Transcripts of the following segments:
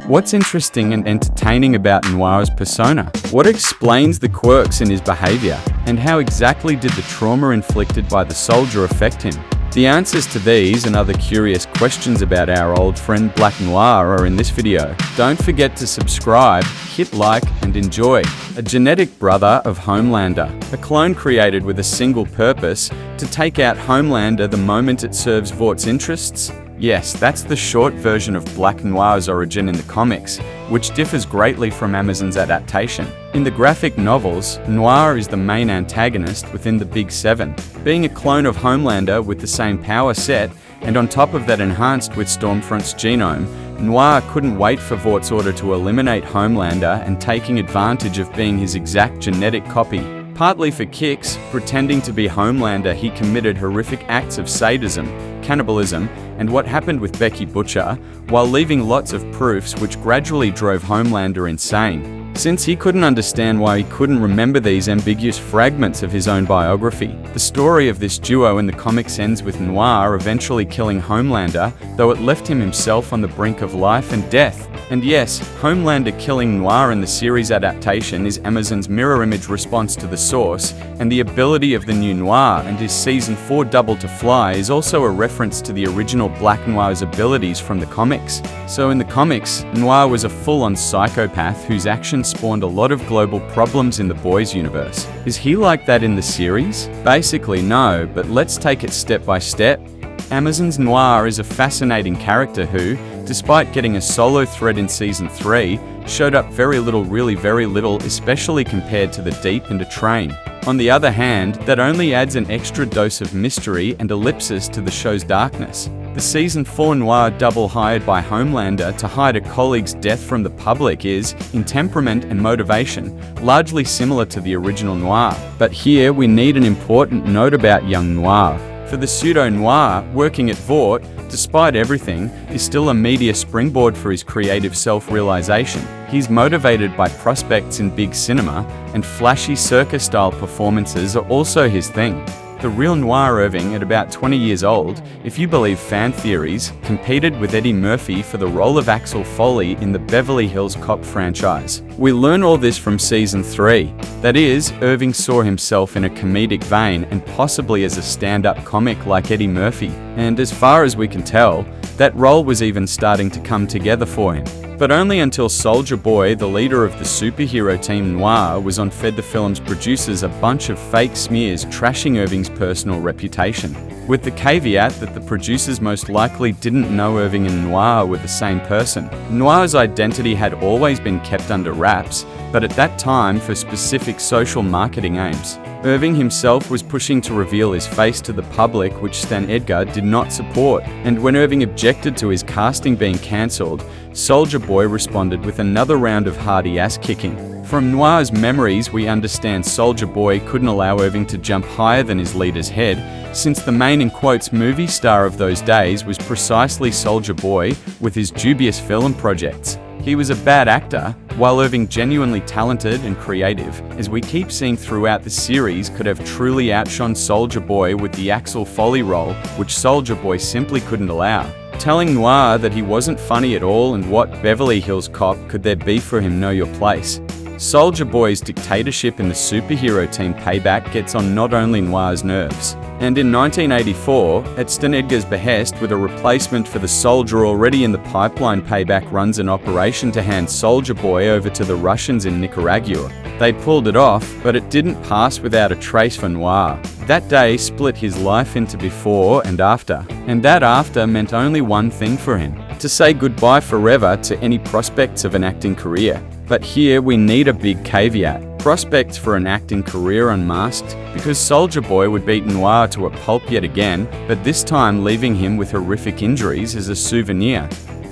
What's interesting and entertaining about Noir's persona? What explains the quirks in his behavior? And how exactly did the trauma inflicted by the soldier affect him? The answers to these and other curious questions about our old friend Black Noir are in this video. Don't forget to subscribe, hit like, and enjoy. A genetic brother of Homelander, a clone created with a single purpose, to take out Homelander the moment it serves Vort's interests? Yes, that's the short version of Black Noir's origin in the comics, which differs greatly from Amazon's adaptation. In the graphic novels, Noir is the main antagonist within the Big Seven, being a clone of Homelander with the same power set, and on top of that enhanced with Stormfront's genome. Noir couldn't wait for Vort's order to eliminate Homelander and taking advantage of being his exact genetic copy. Partly for kicks, pretending to be Homelander, he committed horrific acts of sadism, cannibalism, and what happened with Becky Butcher, while leaving lots of proofs which gradually drove Homelander insane. Since he couldn't understand why he couldn't remember these ambiguous fragments of his own biography. The story of this duo in the comics ends with Noir eventually killing Homelander, though it left him himself on the brink of life and death. And yes, Homelander killing Noir in the series adaptation is Amazon's mirror image response to the source, and the ability of the new Noir and his Season 4 double to fly is also a reference to the original Black Noir's abilities from the comics. So in the comics, Noir was a full-on psychopath whose actions spawned a lot of global problems in the Boys universe. Is he like that in the series? Basically no, but let's take it step by step. Amazon's Noir is a fascinating character who, despite getting a solo thread in Season 3, showed up really very little, especially compared to the Deep and a Train. On the other hand, that only adds an extra dose of mystery and ellipsis to the show's darkness. The Season 4 Noir double hired by Homelander to hide a colleague's death from the public is, in temperament and motivation, largely similar to the original Noir. But here we need an important note about young Noir. For the pseudo-Noir, working at Vought, despite everything, is still a media springboard for his creative self-realization. He's motivated by prospects in big cinema, and flashy circus-style performances are also his thing. The real Noir Irving, at about 20 years old, if you believe fan theories, competed with Eddie Murphy for the role of Axel Foley in the Beverly Hills Cop franchise. We learn all this from Season 3. That is, Irving saw himself in a comedic vein and possibly as a stand-up comic like Eddie Murphy. And as far as we can tell, that role was even starting to come together for him. But only until Soldier Boy, the leader of the superhero team Noir, was on Fed the Film's producers a bunch of fake smears trashing Irving's personal reputation. With the caveat that the producers most likely didn't know Irving and Noir were the same person. Noir's identity had always been kept under wraps, but at that time for specific social marketing aims. Irving himself was pushing to reveal his face to the public, which Stan Edgar did not support. And when Irving objected to his casting being cancelled, Soldier Boy responded with another round of hearty ass-kicking. From Noir's memories, we understand Soldier Boy couldn't allow Irving to jump higher than his leader's head, since the main in quotes movie star of those days was precisely Soldier Boy with his dubious film projects. He was a bad actor, while Irving genuinely talented and creative, as we keep seeing throughout the series, could have truly outshone Soldier Boy with the Axel Foley role, which Soldier Boy simply couldn't allow. Telling Noir that he wasn't funny at all and what Beverly Hills Cop could there be for him know your place. Soldier Boy's dictatorship in the superhero team Payback gets on not only Noir's nerves. And in 1984, at Stan Edgar's behest with a replacement for the soldier already in the pipeline, Payback runs an operation to hand Soldier Boy over to the Russians in Nicaragua. They pulled it off, but it didn't pass without a trace for Noir. That day split his life into before and after. And that after meant only one thing for him: to say goodbye forever to any prospects of an acting career. But here we need a big caveat. Prospects for an acting career unmasked, because Soldier Boy would beat Noir to a pulp yet again, but this time leaving him with horrific injuries as a souvenir.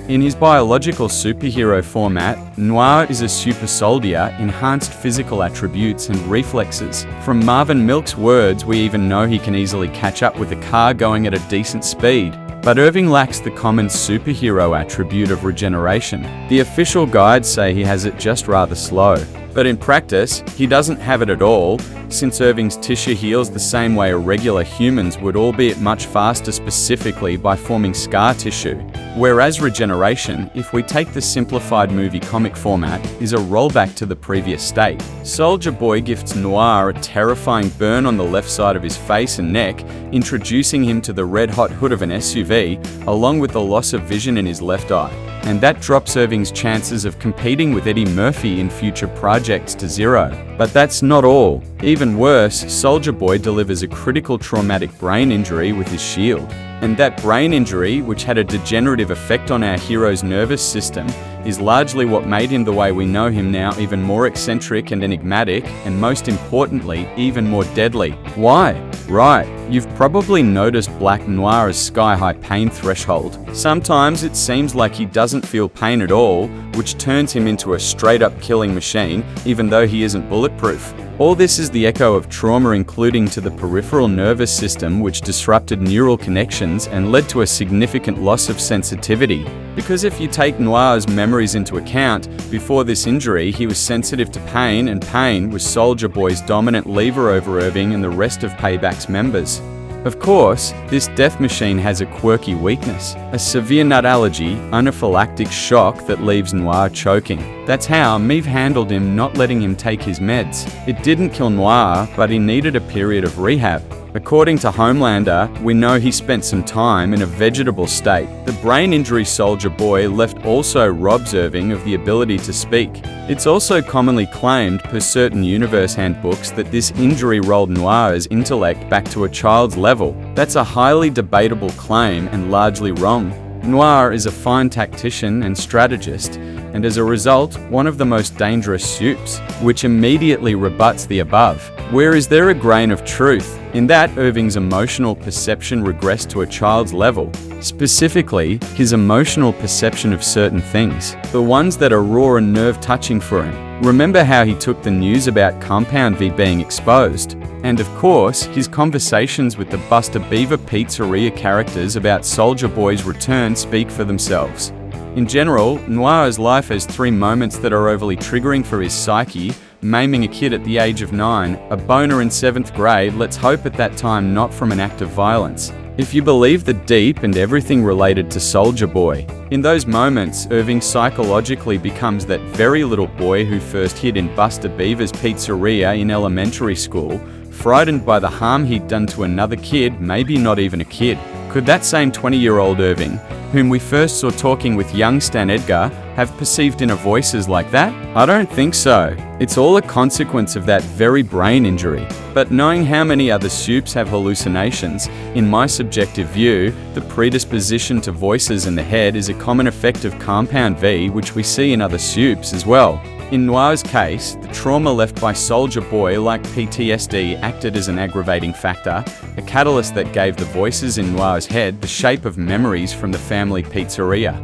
In his biological superhero format, Noir is a super soldier, enhanced physical attributes and reflexes. From Marvin Milk's words, we even know he can easily catch up with a car going at a decent speed. But Irving lacks the common superhero attribute of regeneration. The official guides say he has it just rather slow. But in practice, he doesn't have it at all, since Irving's tissue heals the same way a regular human's would, albeit much faster, specifically by forming scar tissue. Whereas regeneration, if we take the simplified movie comic format, is a rollback to the previous state. Soldier Boy gifts Noir a terrifying burn on the left side of his face and neck, introducing him to the red-hot hood of an SUV, along with the loss of vision in his left eye. And that drops Irving's chances of competing with Eddie Murphy in future projects to zero. But that's not all. Even worse, Soldier Boy delivers a critical traumatic brain injury with his shield. And that brain injury, which had a degenerative effect on our hero's nervous system, is largely what made him the way we know him now, even more eccentric and enigmatic, and most importantly, even more deadly. Why? Right, you've probably noticed Black Noir's sky-high pain threshold. Sometimes it seems like he doesn't feel pain at all, which turns him into a straight-up killing machine, even though he isn't bulletproof. All this is the echo of trauma, including to the peripheral nervous system, which disrupted neural connections and led to a significant loss of sensitivity. Because if you take Noir's memories into account, before this injury he was sensitive to pain, and pain was Soldier Boy's dominant lever over Irving and the rest of Payback's members. Of course, this death machine has a quirky weakness, a severe nut allergy, anaphylactic shock that leaves Noir choking. That's how Meave handled him, not letting him take his meds. It didn't kill Noir, but he needed a period of rehab. According to Homelander, we know he spent some time in a vegetable state. The brain injury Soldier Boy left also robs Irving of the ability to speak. It's also commonly claimed, per certain universe handbooks, that this injury rolled Noir's intellect back to a child's level. That's a highly debatable claim and largely wrong. Noir is a fine tactician and strategist, and as a result, one of the most dangerous supes, which immediately rebuts the above. Where is there a grain of truth? In that, Irving's emotional perception regressed to a child's level. Specifically, his emotional perception of certain things, the ones that are raw and nerve-touching for him. Remember how he took the news about Compound V being exposed? And of course, his conversations with the Buster Beaver Pizzeria characters about Soldier Boy's return speak for themselves. In general, Noir's life has three moments that are overly triggering for his psyche: maiming a kid at the age of 9, a boner in 7th grade, let's hope at that time not from an act of violence. If you believe the Deep and everything related to Soldier Boy. In those moments, Irving psychologically becomes that very little boy who first hid in Buster Beaver's pizzeria in elementary school, frightened by the harm he'd done to another kid, maybe not even a kid. Could that same 20-year-old Irving, whom we first saw talking with young Stan Edgar, have perceived inner voices like that? I don't think so. It's all a consequence of that very brain injury. But knowing how many other supes have hallucinations, in my subjective view, the predisposition to voices in the head is a common effect of Compound V, which we see in other supes as well. In Noir's case, the trauma left by Soldier Boy, like PTSD, acted as an aggravating factor, a catalyst that gave the voices in Noir's head the shape of memories from the family pizzeria.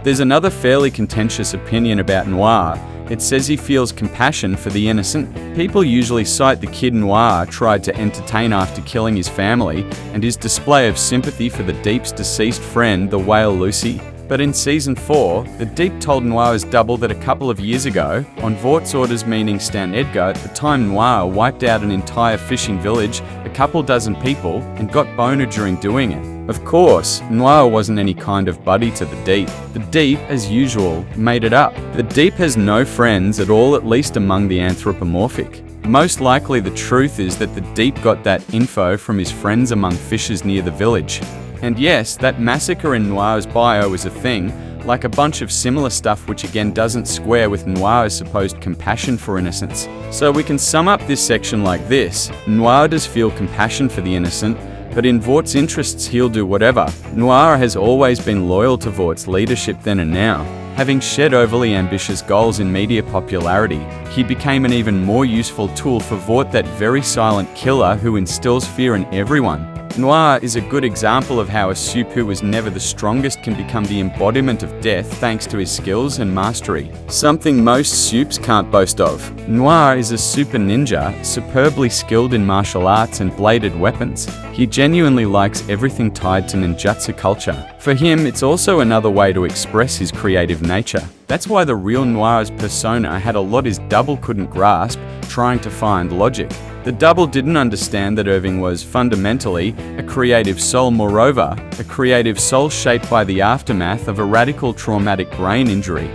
There's another fairly contentious opinion about Noir. It says he feels compassion for the innocent. People usually cite the kid Noir tried to entertain after killing his family, and his display of sympathy for the Deep's deceased friend, the whale Lucy. But in Season 4, the Deep told Noir's double that a couple of years ago, on Vort's orders, meaning Stan Edgar, at the time Noir wiped out an entire fishing village, a couple dozen people, and got boner during doing it. Of course, Noir wasn't any kind of buddy to the Deep. The Deep, as usual, made it up. The Deep has no friends at all, at least among the anthropomorphic. Most likely the truth is that the Deep got that info from his friends among fishers near the village. And yes, that massacre in Noir's bio is a thing, like a bunch of similar stuff, which again doesn't square with Noir's supposed compassion for innocence. So we can sum up this section like this: Noir does feel compassion for the innocent, but in Vort's interests he'll do whatever. Noir has always been loyal to Vort's leadership then and now. Having shed overly ambitious goals in media popularity, he became an even more useful tool for Vort, that very silent killer who instills fear in everyone. Noir is a good example of how a supe who was never the strongest can become the embodiment of death thanks to his skills and mastery, something most supes can't boast of. Noir is a super ninja, superbly skilled in martial arts and bladed weapons. He genuinely likes everything tied to ninjutsu culture. For him, it's also another way to express his creative nature. That's why the real Noir's persona had a lot his double couldn't grasp, trying to find logic. The double didn't understand that Irving was, fundamentally, a creative soul, moreover, a creative soul shaped by the aftermath of a radical traumatic brain injury.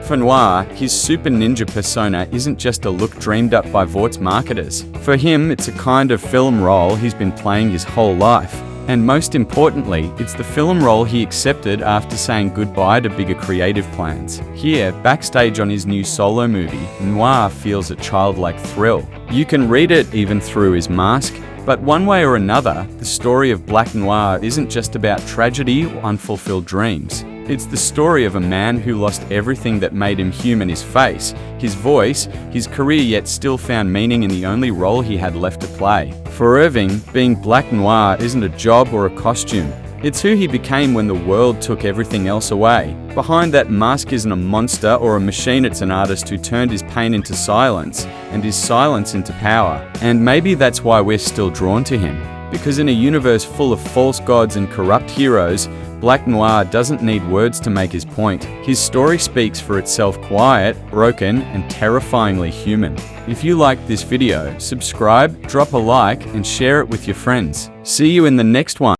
For Noir, his super ninja persona isn't just a look dreamed up by Vort's marketers. For him, it's a kind of film role he's been playing his whole life. And most importantly, it's the film role he accepted after saying goodbye to bigger creative plans. Here, backstage on his new solo movie, Noir feels a childlike thrill. You can read it even through his mask. But one way or another, the story of Black Noir isn't just about tragedy or unfulfilled dreams. It's the story of a man who lost everything that made him human: his face, his voice, his career, yet still found meaning in the only role he had left to play. For Irving, being Black Noir isn't a job or a costume. It's who he became when the world took everything else away. Behind that mask isn't a monster or a machine, it's an artist who turned his pain into silence and his silence into power. And maybe that's why we're still drawn to him. Because in a universe full of false gods and corrupt heroes, Black Noir doesn't need words to make his point. His story speaks for itself: quiet, broken, and terrifyingly human. If you liked this video, subscribe, drop a like, and share it with your friends. See you in the next one.